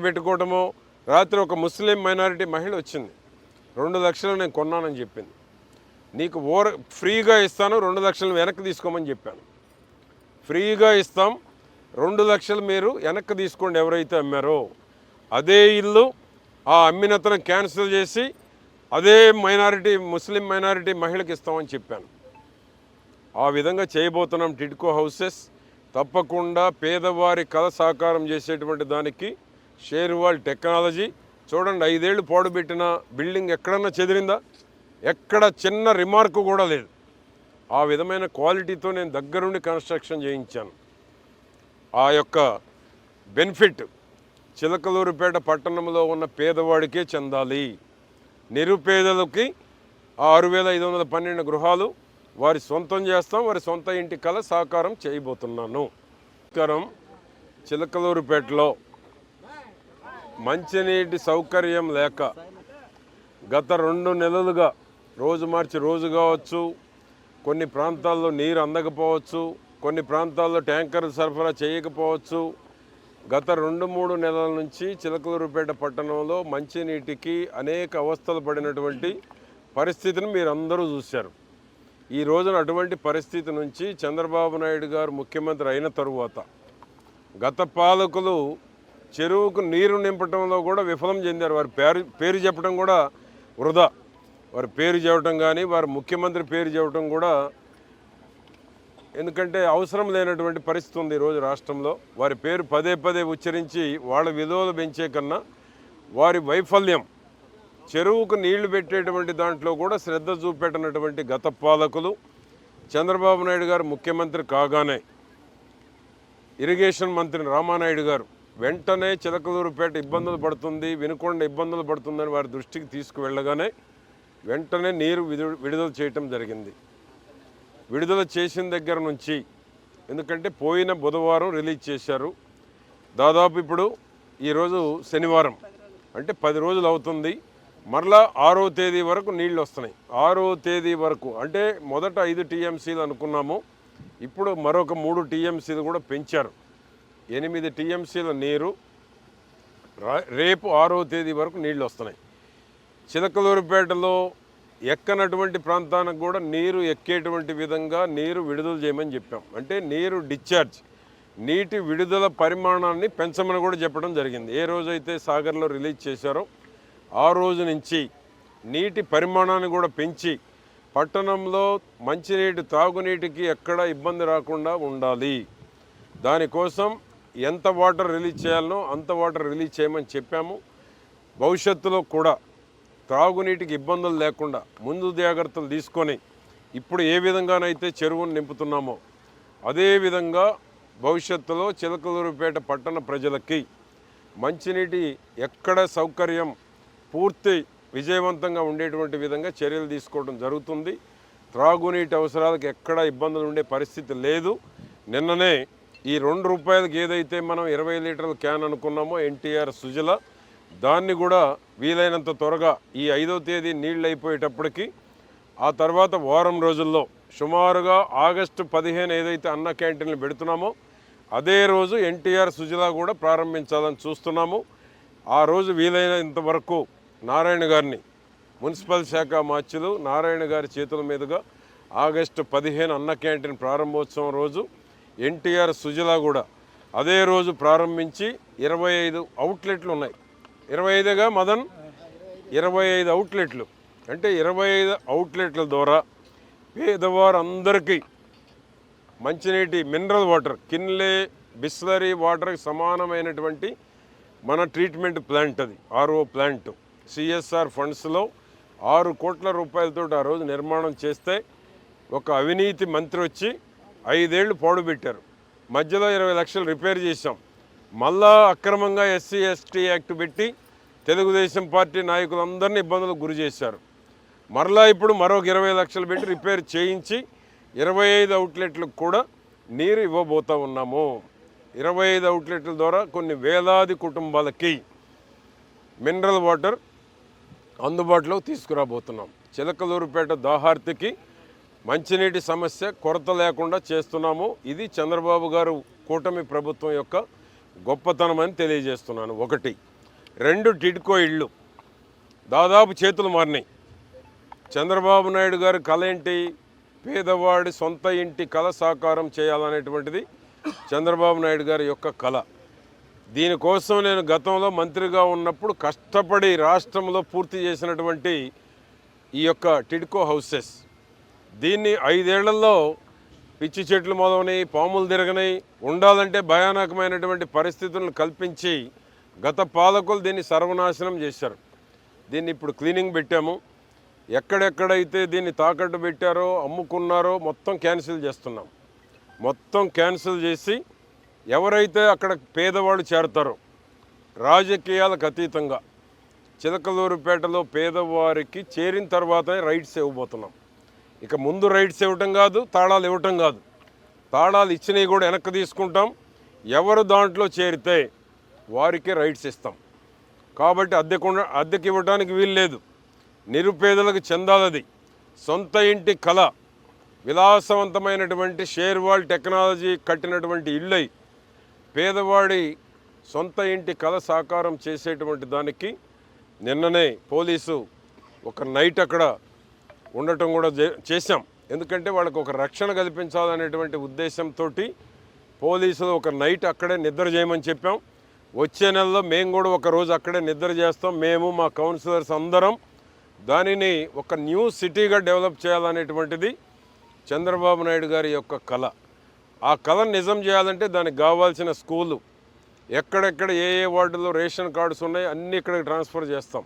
పెట్టుకోవటమో. రాత్రి ఒక ముస్లిం మైనారిటీ మహిళ వచ్చింది, 2 లక్షలు నేను కొన్నానని చెప్పింది. నీకు ఫ్రీగా ఇస్తాను, 2 లక్షలు వెనక్కి తీసుకోమని చెప్పాను. ఫ్రీగా ఇస్తాం, 2 లక్షలు మీరు వెనక్కి తీసుకోండి. ఎవరైతే అమ్మారో అదే ఇల్లు ఆ అమ్మినతను క్యాన్సిల్ చేసి అదే ముస్లిం మైనారిటీ మహిళకి ఇస్తామని చెప్పాను. ఆ విధంగా చేయబోతున్నాం. టిడ్కో హౌసెస్ తప్పకుండా పేదవారి కళ సాకారం చేసేటువంటి దానికి షేర్వాల్ టెక్నాలజీ. చూడండి, 5 ఏళ్ళు పాడుపెట్టిన బిల్డింగ్ ఎక్కడన్నా చెదిరిందా? ఎక్కడ చిన్న రిమార్కు కూడా లేదు. ఆ విధమైన క్వాలిటీతో నేను దగ్గరుండి కన్స్ట్రక్షన్ చేయించాను. ఆ యొక్క బెనిఫిట్ చిలకలూరుపేట పట్టణంలో ఉన్న పేదవాడికే చెందాలి. నిరుపేదలకి ఆ 6512 గృహాలు వారి సొంతం చేస్తాం. వారి సొంత ఇంటి కళ సాకారం చేయబోతున్నాను. చిలకలూరుపేటలో మంచినీటి సౌకర్యం లేక గత 2 నెలలుగా రోజు మార్చి రోజు కావచ్చు, కొన్ని ప్రాంతాల్లో నీరు అందకపోవచ్చు, కొన్ని ప్రాంతాల్లో ట్యాంకర్లు సరఫరా చేయకపోవచ్చు. గత 2-3 నెలల నుంచి చిలకలూరుపేట పట్టణంలో మంచినీటికి అనేక అవస్థలు పడినటువంటి పరిస్థితిని మీరు అందరూ చూశారు. ఈ రోజున అటువంటి పరిస్థితి నుంచి చంద్రబాబు నాయుడు గారు ముఖ్యమంత్రి అయిన తరువాత గత పాలకులు చెరువుకు నీరు నింపడంలో కూడా విఫలం చెందారు. వారి పేరు చెప్పడం కూడా వృధా. వారి పేరు చెప్పడం కానీ వారి ముఖ్యమంత్రి పేరు చెప్పడం కూడా, ఎందుకంటే అవసరం లేనటువంటి పరిస్థితి ఉంది ఈరోజు రాష్ట్రంలో. వారి పేరు పదే పదే ఉచ్చరించి వాళ్ళ విలువలు పెంచే కన్నా వారి వైఫల్యం, చెరువుకు నీళ్లు పెట్టేటువంటి దాంట్లో కూడా శ్రద్ధ చూపెట్టినటువంటి గత పాలకులు చంద్రబాబు నాయుడు గారు ముఖ్యమంత్రి కాగానే ఇరిగేషన్ మంత్రి రామానాయుడు గారు వెంటనే చిలకలూరుపేట ఇబ్బందులు పడుతుంది, వినుకొండ ఇబ్బందులు పడుతుందని వారి దృష్టికి తీసుకువెళ్ళగానే వెంటనే నీరు విడుదల చేయటం జరిగింది. విడుదల చేసిన దగ్గర నుంచి, ఎందుకంటే పోయిన బుధవారం రిలీజ్ చేశారు, దాదాపు ఇప్పుడు ఈరోజు శనివారం, అంటే 10 రోజులు అవుతుంది. మరలా 6వ తేదీ వరకు నీళ్ళు వస్తున్నాయి. 6వ తేదీ వరకు అంటే మొదట 5 టీఎంసీలు అనుకున్నాము, ఇప్పుడు మరొక 3 టీఎంసీలు కూడా పెంచారు. 8 టీఎంసీల నీరు రేపు 6వ తేదీ వరకు నీళ్ళు వస్తున్నాయి. చిలకలూరుపేటలో ఎక్కనటువంటి ప్రాంతానికి కూడా నీరు ఎక్కేటువంటి విధంగా నీరు విడుదల చేయమని చెప్పాం. అంటే నీరు డిశ్చార్జ్, నీటి విడుదల పరిమాణాన్ని పెంచమని కూడా చెప్పడం జరిగింది. ఏ రోజైతే సాగర్లో రిలీజ్ చేశారో ఆ రోజు నుంచి నీటి పరిమాణాన్ని కూడా పెంచి పట్టణంలో మంచినీటి తాగునీటికి ఎక్కడ ఇబ్బంది రాకుండా ఉండాలి. దానికోసం ఎంత వాటర్ రిలీజ్ చేయాలనో అంత వాటర్ రిలీజ్ చేయమని చెప్పాము. భవిష్యత్తులో కూడా త్రాగునీటికి ఇబ్బందులు లేకుండా ముందు జాగ్రత్తలు తీసుకొని ఇప్పుడు ఏ విధంగానైతే చెరువును నింపుతున్నామో అదేవిధంగా భవిష్యత్తులో చిలకలూరుపేట పట్టణ ప్రజలకి మంచినీటి ఎక్కడ సౌకర్యం పూర్తి విజయవంతంగా ఉండేటువంటి విధంగా చర్యలు తీసుకోవడం జరుగుతుంది. త్రాగునీటి అవసరాలకు ఎక్కడ ఇబ్బందులు ఉండే పరిస్థితి లేదు. నిన్ననే ఈ 2 రూపాయలకి ఏదైతే మనం 20 లీటర్ల క్యాన్ అనుకున్నామో ఎన్టీఆర్ సుజల, దాన్ని కూడా వీలైనంత త్వరగా ఈ 5వ తేదీ నీళ్ళు అయిపోయేటప్పటికి ఆ తర్వాత వారం రోజుల్లో సుమారుగా ఆగస్టు 15 ఏదైతే అన్న క్యాంటీన్లు పెడుతున్నామో అదే రోజు ఎన్టీఆర్ సుజల కూడా ప్రారంభించాలని చూస్తున్నాము. ఆ రోజు వీలైనంత వరకు నారాయణ గారిని, మున్సిపల్ శాఖ మార్చులు నారాయణ గారి చేతుల మీదుగా ఆగస్టు 15 అన్న క్యాంటీన్ ప్రారంభోత్సవం రోజు ఎన్టీఆర్ సుజల కూడా అదే రోజు ప్రారంభించి 25 అవుట్లెట్లు ఉన్నాయి. 25గా మదన్ 25 అవుట్లెట్లు, అంటే 25 అవుట్లెట్ల ద్వారా పేదవారందరికీ మంచినీటి మినరల్ వాటర్, కిన్లే బిస్లరీ వాటర్కి సమానమైనటువంటి మన ట్రీట్మెంట్ ప్లాంట్, అది RO ప్లాంట్ CSR ఫండ్స్లో 6 కోట్ల రూపాయలతో ఆ రోజు నిర్మాణం చేస్తే ఒక అవినీతి మంత్రి వచ్చి 5 ఏళ్ళు పాడుపెట్టారు. మధ్యలో 20 లక్షలు రిపేర్ చేశాం. మళ్ళా అక్రమంగా SC ST యాక్ట్ పెట్టి తెలుగుదేశం పార్టీ నాయకులందరినీ ఇబ్బందులకు గురి చేశారు. మరలా ఇప్పుడు మరొక 20 లక్షలు పెట్టి రిపేర్ చేయించి 25 అవుట్లెట్లకు కూడా నీరు ఇవ్వబోతూ ఉన్నాము. 25 అవుట్లెట్ల ద్వారా కొన్ని వేలాది కుటుంబాలకి మినరల్ వాటర్ అందుబాటులో తీసుకురాబోతున్నాం. చిలకలూరుపేట దాహార్తికి మంచినీటి సమస్య కొరత లేకుండా చేస్తున్నాము. ఇది చంద్రబాబు గారు కూటమి ప్రభుత్వం యొక్క గొప్పతనం అని తెలియజేస్తున్నాను. 1 2 టిడ్కో ఇళ్ళు దాదాపు చేతులు మారినాయి. చంద్రబాబు నాయుడు గారి కళ ఏంటి? పేదవాడి సొంత ఇంటి కళ సాకారం చేయాలనేటువంటిది చంద్రబాబు నాయుడు గారి యొక్క కళ. దీనికోసం నేను గతంలో మంత్రిగా ఉన్నప్పుడు కష్టపడి రాష్ట్రంలో పూర్తి చేసినటువంటి ఈ యొక్క టిడ్కో హౌసెస్, దీన్ని 5 ఏళ్లలో పిచ్చి చెట్లు మొదలై పాములు తిరగనై ఉండాలంటే భయానకమైనటువంటి పరిస్థితులను కల్పించి గత పాలకులు దీన్ని సర్వనాశనం చేశారు. దీన్ని ఇప్పుడు క్లీనింగ్ పెట్టాము. ఎక్కడెక్కడైతే దీన్ని తాకట్టు పెట్టారో అమ్ముకున్నారో మొత్తం క్యాన్సిల్ చేస్తున్నాం. మొత్తం క్యాన్సిల్ చేసి ఎవరైతే అక్కడ పేదవాళ్ళు చేరతారో రాజకీయాలకు అతీతంగా చిలకలూరుపేటలో పేదవారికి చేరిన తర్వాతనే రైట్స్ ఇవ్వబోతున్నాం. ఇక ముందు రైట్స్ ఇవ్వటం కాదు, తాళాలు ఇవ్వటం కాదు. తాళాలు ఇచ్చినవి కూడా వెనక్కి తీసుకుంటాం. ఎవరు దాంట్లో చేరితే వారికే రైట్స్ ఇస్తాం. కాబట్టి అద్దెకి ఇవ్వడానికి వీలు లేదు. నిరుపేదలకు చెందాలది. సొంత ఇంటి కళ, విలాసవంతమైనటువంటి షేర్వాల్ టెక్నాలజీ కట్టినటువంటి ఇళ్ళై పేదవాడి సొంత ఇంటి కళ సాకారం చేసేటువంటి దానికి నిన్ననే పోలీసు ఒక నైట్ అక్కడ ఉండటం కూడా చేశాం. ఎందుకంటే వాళ్ళకు ఒక రక్షణ కల్పించాలనేటువంటి ఉద్దేశంతో పోలీసులు ఒక నైట్ అక్కడే నిద్ర చేయమని చెప్పాం. వచ్చే నెలలో మేము కూడా ఒక రోజు అక్కడే నిద్ర చేస్తాం. మేము మా కౌన్సిలర్స్ అందరం దానిని ఒక న్యూ సిటీగా డెవలప్ చేయాలనేటువంటిది చంద్రబాబు నాయుడు గారి యొక్క కళ. ఆ కళను నిజం చేయాలంటే దానికి కావాల్సిన స్కూలు ఎక్కడెక్కడ ఏ వార్డులో రేషన్ కార్డ్స్ ఉన్నాయి అన్నీ ఇక్కడికి ట్రాన్స్ఫర్ చేస్తాం.